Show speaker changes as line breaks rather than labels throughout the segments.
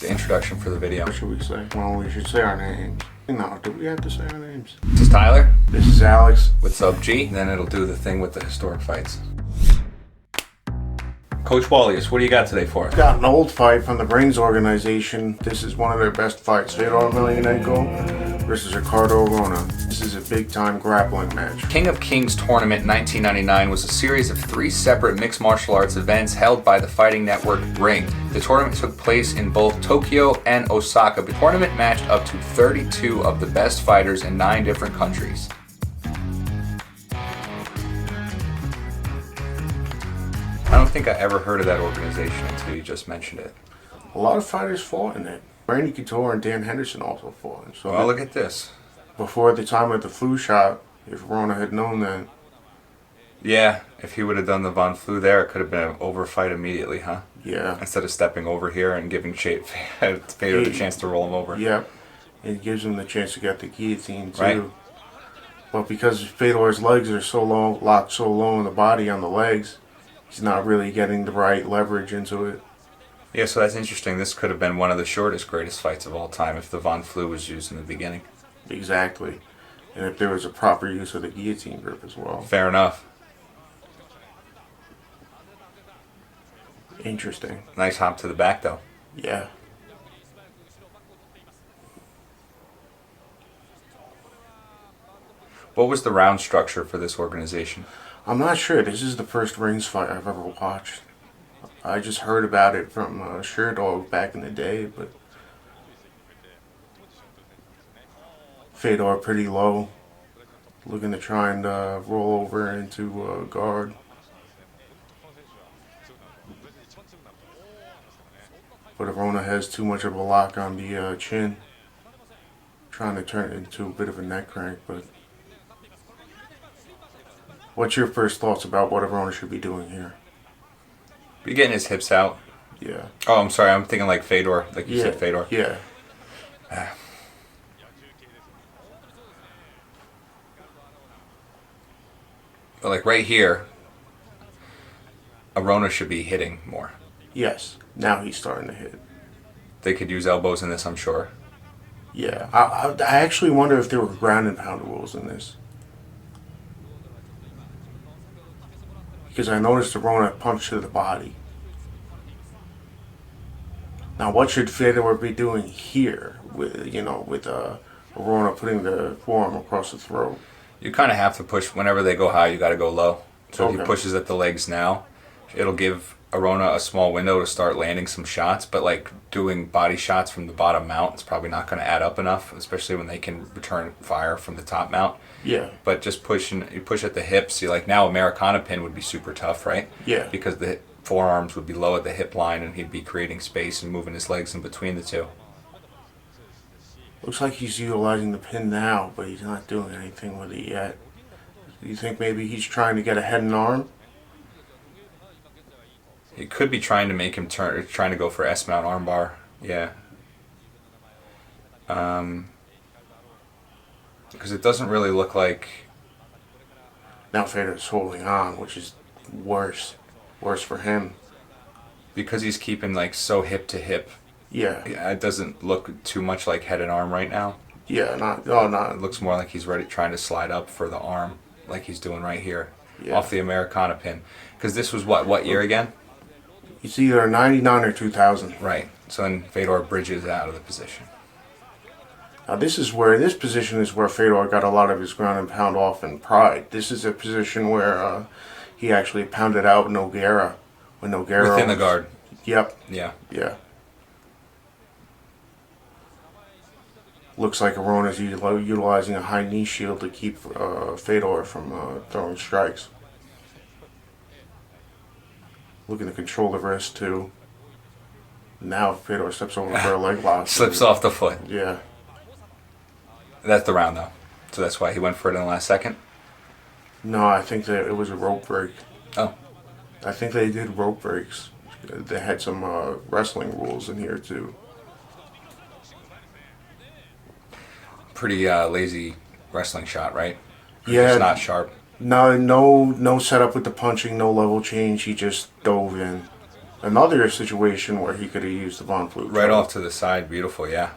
the introduction for the video.
What should we say? Well, we should say our names. No, do we have to say our names?
This is Tyler.
This is Alex.
What's up, G? Then it'll do the thing with the historic fights. Coach Wallius, what do you got today for us?
Got an old fight from the Brains organization. This is one of their best fights. Fedor Emelianenko versus Ricardo Arona. This is a big-time grappling match.
King of Kings tournament 1999 was a series of 3 separate mixed martial arts events held by the Fighting Network Ring. The tournament took place in both Tokyo and Osaka. The tournament matched up to 32 of the best fighters in 9 different countries. I don't think I ever heard of that organization until you just mentioned it.
A lot of fighters fought in it. Randy Couture and Dan Henderson also fought. So
well, look at this.
Before the time of the flu shot, if Arona had known that.
Yeah, if he would have done the Von Flu there, it could have been an over fight immediately, huh?
Yeah.
Instead of stepping over here and giving Fedor the chance to roll him over.
Yep. It gives him the chance to get the guillotine too.
Right.
But because Fedor's legs are so low, locked so low in the body on the legs, he's not really getting the right leverage into it.
Yeah, so that's interesting. This could have been one of the shortest, greatest fights of all time if the Von Flu was used in the beginning.
Exactly. And if there was a proper use of the guillotine grip as well.
Fair enough.
Interesting.
Nice hop to the back, though.
Yeah.
What was the round structure for this organization?
I'm not sure. This is the first Rings fight I've ever watched. I just heard about it from Showdown back in the day, but Fedor pretty low, looking to try and roll over into guard. But Arona has too much of a lock on the chin, trying to turn it into a bit of a neck crank. But what's your first thoughts about what Arona should be doing here?
Be getting his hips out.
Yeah.
Oh, I'm sorry. I'm thinking like Fedor, like you said, Fedor.
Yeah.
But like right here, Arona should be hitting more.
Yes. Now he's starting to hit.
They could use elbows in this, I'm sure.
Yeah. I actually wonder if there were ground and pound rules in this. Because I noticed Arona punched to the body. Now, what should Fedor be doing here with Arona putting the forearm across the throat?
You kind of have to push whenever they go high. You got to go low. So if
Okay.
he pushes at the legs now, it'll give Arona a small window to start landing some shots. But like doing body shots from the bottom mount, it's probably not going to add up enough, especially when they can return fire from the top mount.
Yeah.
But just you push at the hips. See, like now Americana pin would be super tough, right?
Yeah.
Because the forearms would be low at the hip line, and he'd be creating space and moving his legs in between the two.
Looks like he's utilizing the pin now, but he's not doing anything with it yet. Do you think maybe he's trying to get a head and arm?
He could be trying to make him trying to go for S-mount armbar. Yeah. Because it doesn't really look like...
Now Fedor's holding on, which is worse. Worse for him.
Because he's keeping like so hip to hip.
Yeah.
It doesn't look too much like head and arm right now.
Yeah, not.
It looks more like he's trying to slide up for the arm, like he's doing right here.
Yeah.
Off the Americana pin. Because this was what year again?
It's either 99 or 2000.
Right. So then Fedor bridges out of the position.
Now this position is where Fedor got a lot of his ground and pound off in Pride. This is a position where he actually pounded out Nogueira. When Nogueira
Within the guard.
Yep.
Yeah.
Yeah. Looks like Arona's utilizing a high knee shield to keep Fedor from throwing strikes. Looking to control the wrist too. Now Fedor steps over for a leg lock.
Slips off the foot.
Yeah.
That's the round though. So that's why he went for it in the last second?
No, I think that it was a rope break.
Oh.
I think they did rope breaks. They had some wrestling rules in here too.
Pretty lazy wrestling shot, right?
Yeah.
It's not sharp.
No setup with the punching, no level change. He just dove in. another situation where he could have used the Von Flute.
Right off to the side, beautiful, yeah.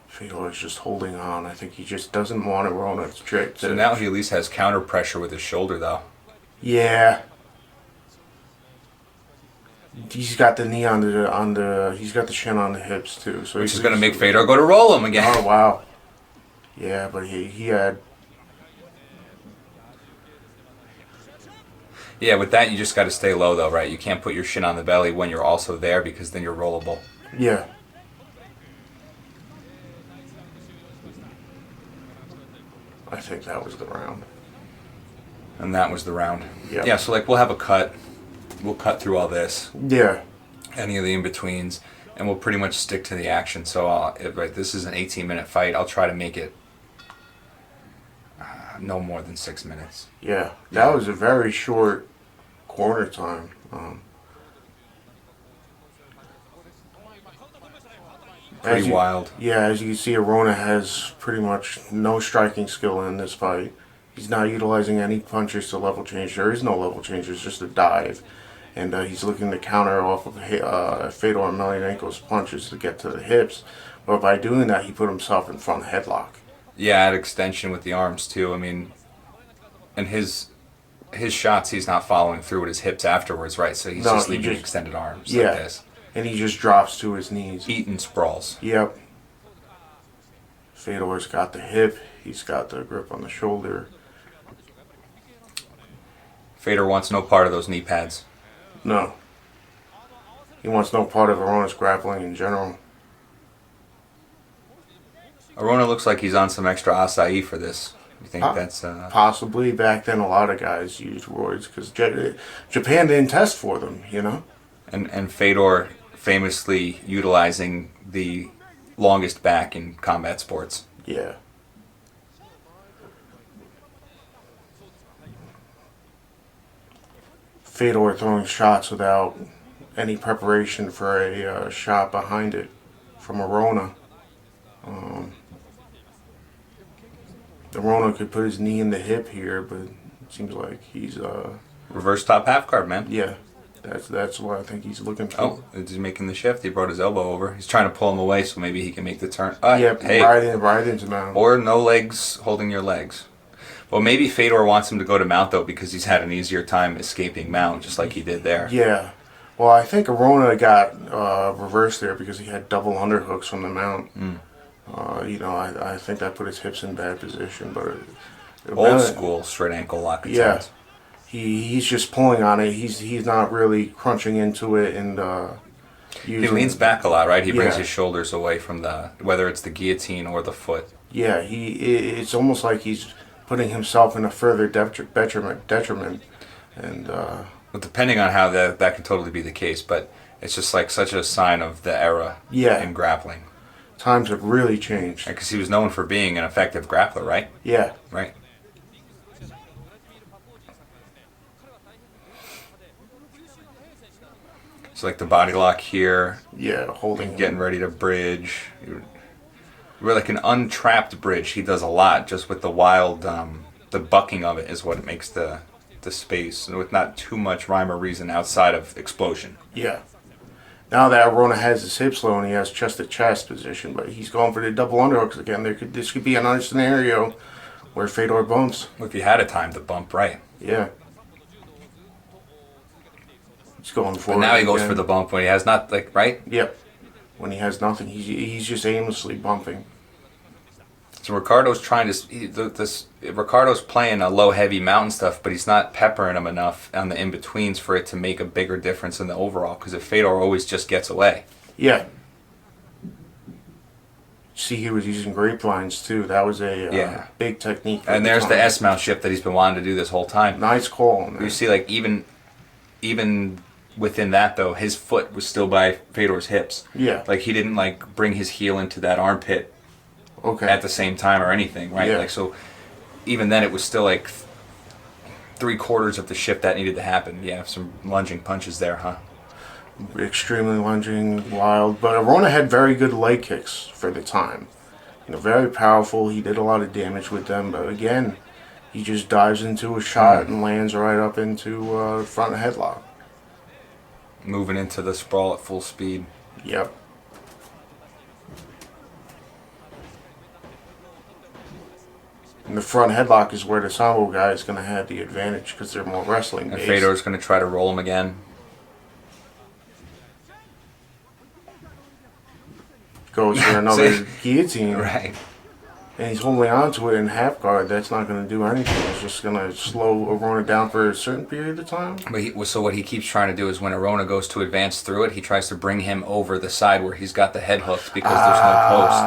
Fedor is just holding on. I think he just doesn't want Arona to trick.
So now he at least has counter pressure with his shoulder, though.
Yeah. He's got the knee on the he's got the shin on the hips too. So
which is going to make Fedor go to roll him again.
Oh wow. Yeah, but he had.
Yeah, with that you just got to stay low though, right? You can't put your shin on the belly when you're also there because then you're rollable.
Yeah. I think that was the round.
And that was the round.
Yeah.
Yeah, so like we'll have a cut. We'll cut through all this.
Yeah.
Any of the in-betweens. And we'll pretty much stick to the action. So right, this is an 18-minute fight. I'll try to make it no more than 6 minutes.
Yeah. That was a very short corner time.
Pretty wild.
Yeah, as you can see, Arona has pretty much no striking skill in this fight. He's not utilizing any punches to level change. There is no level change. There's just a dive. And he's looking to counter off of Fedor Emelianenko's punches to get to the hips. But by doing that, he put himself in front headlock.
Yeah, at extension with the arms, too. I mean, and his shots, he's not following through with his hips afterwards, right? So he's just leaving extended arms like this.
And he just drops to his knees.
Eating sprawls.
Yep. Fedor's got the hip. He's got the grip on the shoulder.
Fedor wants no part of those knee pads.
No. He wants no part of Arona's grappling in general.
Arona looks like he's on some extra acai for this. You think that's...
Possibly. Back then, a lot of guys used roids because Japan didn't test for them, you know?
And Fedor famously utilizing the longest back in combat sports.
Yeah. Fedor throwing shots without any preparation for a shot behind it from Arona. Arona could put his knee in the hip here, but it seems like he's
reverse top half guard, man.
Yeah, that's what I think he's looking for.
Oh, he's making the shift. He brought his elbow over. He's trying to pull him away, so maybe he can make the turn.
Hey. right into mount.
Or no legs holding your legs. Well, maybe Fedor wants him to go to mount, though, because he's had an easier time escaping mount, just like he did there.
Yeah. Well, I think Arona got reversed there because he had double underhooks from the mount. I think that put his hips in bad position. But
old school straight ankle lock attempt.
Yeah. He's just pulling on it. He's not really crunching into it and
he leans back a lot, right? He brings his shoulders away from whether it's the guillotine or the foot.
Yeah, it's almost like he's putting himself in a further detriment, and
well, depending on how that can totally be the case, but it's just like such a sign of the era in grappling.
Times have really changed.
Because he was known for being an effective grappler, right?
Yeah.
Right. So like the body lock here.
Yeah, holding.
Getting ready to bridge. We're like an untrapped bridge. He does a lot just with the wild, the bucking of it is what makes the space, with not too much rhyme or reason outside of explosion.
Yeah. Now that Arona has his hips low and he has chest to chest position, but he's going for the double underhooks again. This could be another scenario where Fedor bumps.
If he had a time to bump, right?
Yeah. He's going for it.
But now he goes for the bump when he has not, like, right?
Yep. When he has nothing, he's just aimlessly bumping.
So Ricardo's trying to Ricardo's playing a low heavy mountain stuff, but he's not peppering him enough on the in betweens for it to make a bigger difference in the overall. Because if Fedor always just gets away,
yeah. See, he was using grapevines too. That was a big technique.
And there's the S mount shift that he's been wanting to do this whole time.
Nice call, man.
You see, like even within that though, his foot was still by Fedor's hips.
Yeah.
Like he didn't like bring his heel into that armpit.
Okay.
At the same time or anything, right?
Yeah.
Like so, even then it was still like 3/4 of the shift that needed to happen. Yeah, some lunging punches there, huh?
Extremely lunging, wild. But Arona had very good leg kicks for the time. very powerful. He did a lot of damage with them, but again, he just dives into a shot and lands right up into front headlock.
Moving into the sprawl at full speed.
Yep. And the front headlock is where the sambo guy is going to have the advantage because they're more wrestling based.
And Fedor's going to try to roll him again.
Goes for another guillotine.
Right.
And he's holding on to it in half guard. That's not going to do anything. It's just going to slow Arona down for a certain period of time.
But so what he keeps trying to do is when Arona goes to advance through it, he tries to bring him over the side where he's got the head hooked because there's no post.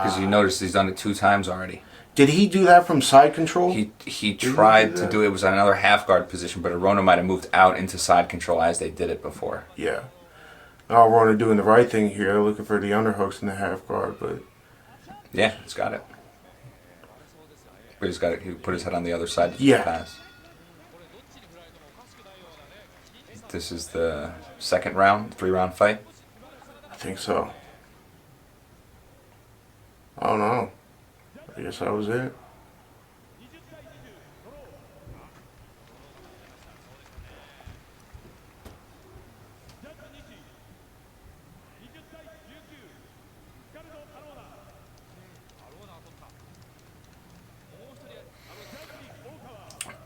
Because you notice he's done it 2 times already.
Did he do that from side control?
He tried to do it. It was another half guard position, but Arona might have moved out into side control as they did it before.
Yeah. Now Arona doing the right thing here, looking for the underhooks in the half guard, but...
Yeah, he's got it. But he's got it. He put his head on the other side to pass. This is the second round, 3-round fight?
I think so. I don't know. I guess that was it.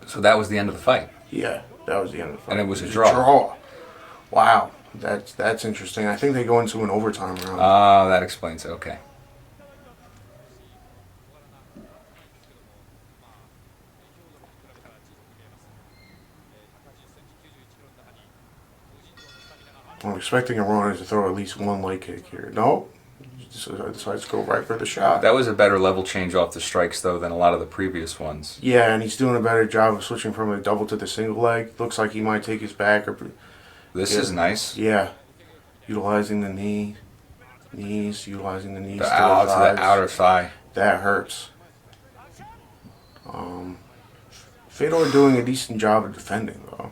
So that was the end of the fight.
Yeah, that was the end of the fight.
And it was a draw.
Wow, that's interesting. I think they go into an overtime round.
Oh, that explains it. Okay.
I'm expecting Arona to throw at least one leg kick here. No, he decides to go right for the shot.
That was a better level change off the strikes, though, than a lot of the previous ones.
Yeah, and he's doing a better job of switching from a double to the single leg. Looks like he might take his back.
This is nice.
Yeah, utilizing the knees, utilizing the knees
to the outer thigh.
That hurts. Fedor doing a decent job of defending, though.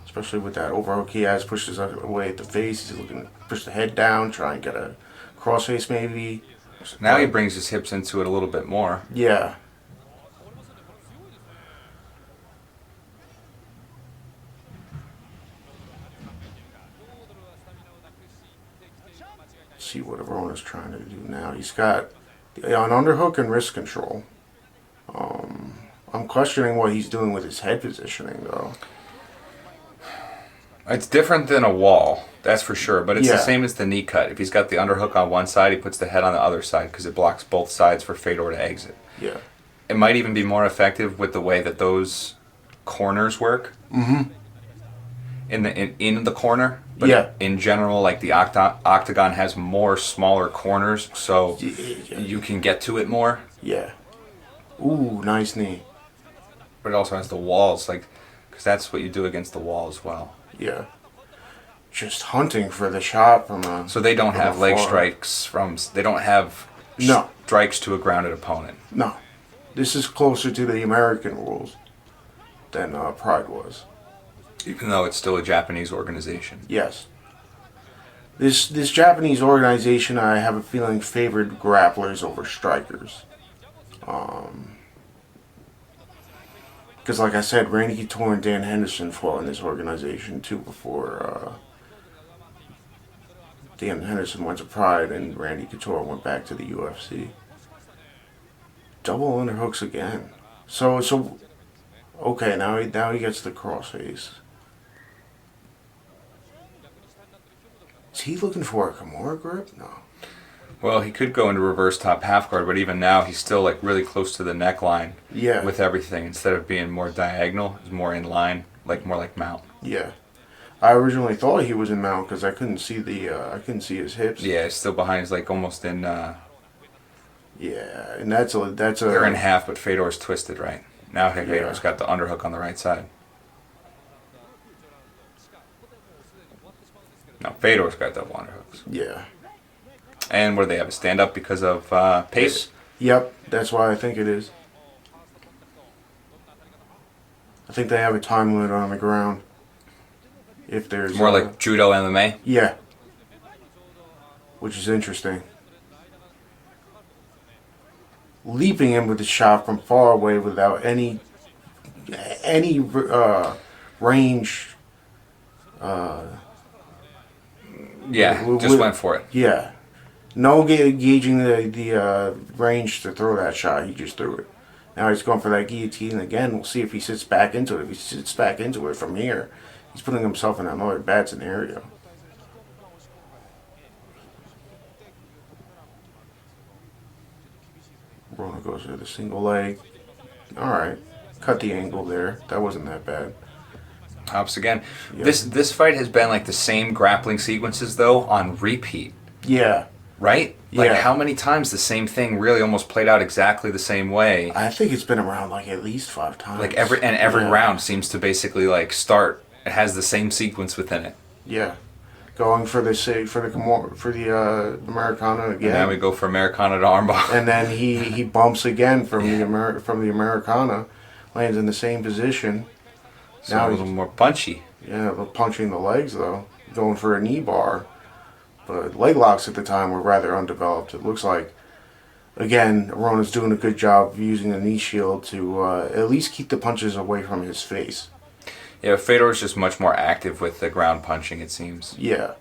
Especially with that overhook he has, pushed his away at the face. He's looking to push the head down, try and get a crossface maybe.
So now he brings his hips into it a little bit more.
Yeah. Let's see what Arona's trying to do now. He's got an underhook and wrist control. I'm questioning what he's doing with his head positioning, though.
It's different than a wall, that's for sure, but it's the same as the knee cut. If he's got the underhook on one side, he puts the head on the other side because it blocks both sides for Fedor to exit.
Yeah.
It might even be more effective with the way that those corners work.
Mm-hmm.
In the corner, but in general, like the octagon has more smaller corners, so you can get to it more.
Yeah. Ooh, nice knee.
But it also has the walls, because that's what you do against the wall as well.
Yeah. Just hunting for the shot from a...
So they don't have leg strikes from... They don't have strikes to a grounded opponent.
No. This is closer to the American rules than Pride was.
Even though it's still a Japanese organization.
Yes. This Japanese organization, I have a feeling, favored grapplers over strikers. Because, like I said, Randy Couture and Dan Henderson fought in this organization, too, before Dan Henderson went to Pride and Randy Couture went back to the UFC. Double underhooks again. So okay, now he gets the crossface. Is he looking for a Kimura grip? No.
Well, he could go into reverse top half guard, but even now he's still really close to the neckline.
Yeah.
With everything, instead of being more diagonal, he's more in line, more like mount.
Yeah. I originally thought he was in mount because I couldn't see his hips.
Yeah, he's still behind. He's almost in.
Yeah, and that's a.
They're in half, but Fedor's twisted right now. Fedor's got the underhook on the right side. No, Fedor's got double underhooks.
Yeah.
And what do they have? A stand up because of pace?
Yep, that's why I think it is. I think they have a time limit on the ground. If there's
more like judo MMA?
Yeah. Which is interesting. leaping in with the shot from far away without any range.
Yeah, just went for it.
Yeah, no gauging the range to throw that shot. He just threw it. Now he's going for that guillotine again. We'll see if he sits back into it. If he sits back into it from here, he's putting himself in another bad scenario. Arona goes for the single leg. All right, cut the angle there. That wasn't that bad.
Hops again.
Yeah.
This fight has been like the same grappling sequences though on repeat.
Yeah.
Right? Like
Yeah.
how many times the same thing really almost played out exactly the same way?
I think it's been around like at least 5 times.
Like every round seems to basically like start. It has the same sequence within it.
Yeah. Going for the Americana again.
And now we go for Americana to armbar.
And then he bumps again from the Americana, lands in the same position.
So now a little more punchy.
Yeah, punching the legs though, going for a knee bar. But leg locks at the time were rather undeveloped. It looks like, again, Arona's doing a good job of using a knee shield to at least keep the punches away from his face.
Yeah, Fedor's just much more active with the ground punching, it seems.
Yeah.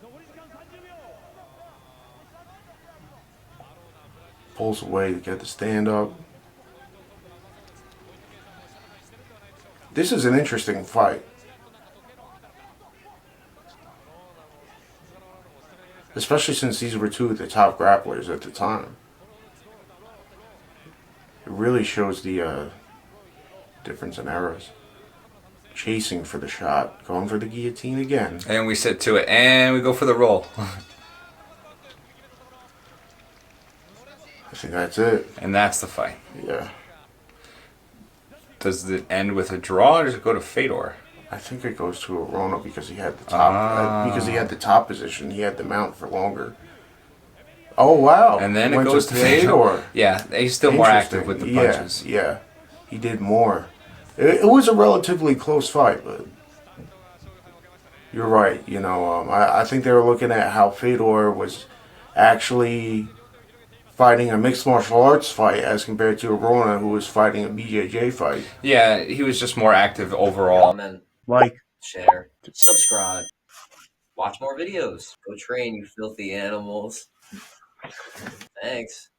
Pulls away to get the stand up. This is an interesting fight. Especially since these were two of the top grapplers at the time. It really shows the difference in eras. Chasing for the shot, going for the guillotine again.
And we sit to it, and we go for the roll.
I think that's it.
And that's the fight.
Yeah.
Does it end with a draw, or does it go to Fedor?
I think it goes to Arona because he had the top. Because he had the top position, he had the mount for longer. Oh wow!
And then it goes to Fedor. Yeah, he's still more active with the punches.
Yeah, he did more. It was a relatively close fight, but you're right. You know, I think they were looking at how Fedor was actually fighting a mixed martial arts fight as compared to Arona, who was fighting a BJJ fight.
Yeah, he was just more active overall.
Comment,
Like,
share, subscribe, watch more videos. Go train, you filthy animals. Thanks.